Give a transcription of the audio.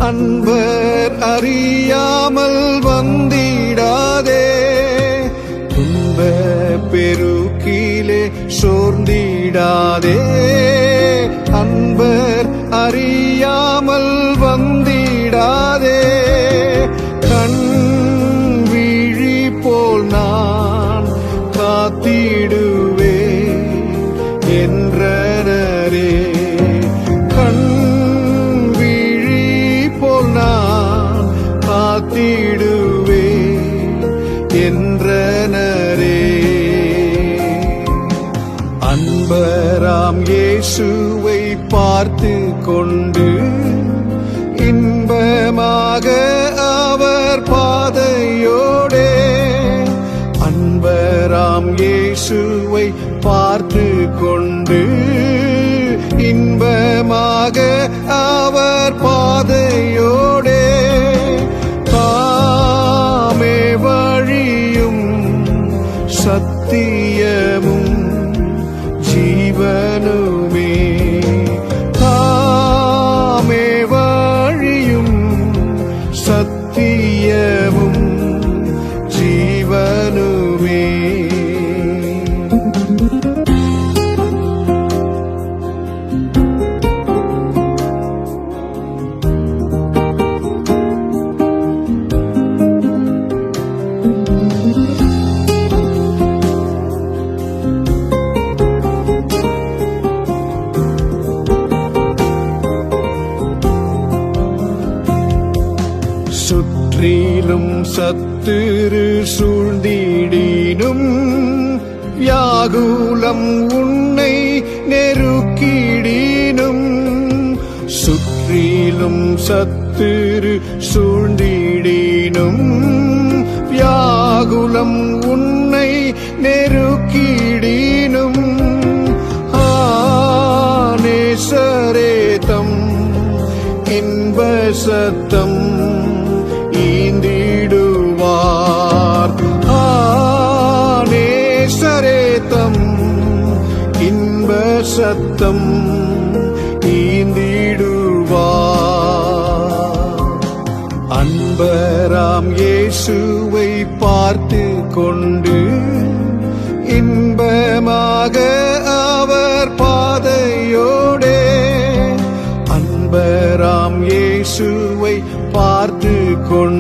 அன்பர் அறியாமல் வந்திடாதே, துன்ப பெருக்கிலே சோர்ந்திடாதே. அன்பர் அறியாமல் வந்திடாதே, கண் விழி போல் நான் காத்திடுவே என்றனரே. கண் விழி போல் நான் காத்திடுவே என்றனரே. அன்பராம் இயேசுவை பார்த்து கொண்டு இன்பமாக அவர் பாதையோடே, அன்பராம் இயேசுவை பார்த்து கொண்டு இன்பமாக அவர் பாதையோடே, தாமே வழியும் சத்தியமும் ஜீவனுமே, தாமே வழியும் சத்தியமும் ஜீவனுமே. சுற்றிலும் சத்துரு சூழ்ந்திடினும் வியாகுலம் உன்னை நெருக்கிடினும், சுற்றிலும் சத்துரு சூழ்ந்திடினும் வியாகுலம் உன்னை நெருக்கிடினும், நேசரேதம் இன்ப சத்தம் ஈந்திடுவார். நேசரேதம் இன்ப சத்தம் ஈந்திடுவார். அன்பராம் இயேசுவை பார்த்து கொண்டு இன்பமாக அவர் பாதையோடே, அன்பராம் இயேசுவை பார்த்து கொண்டு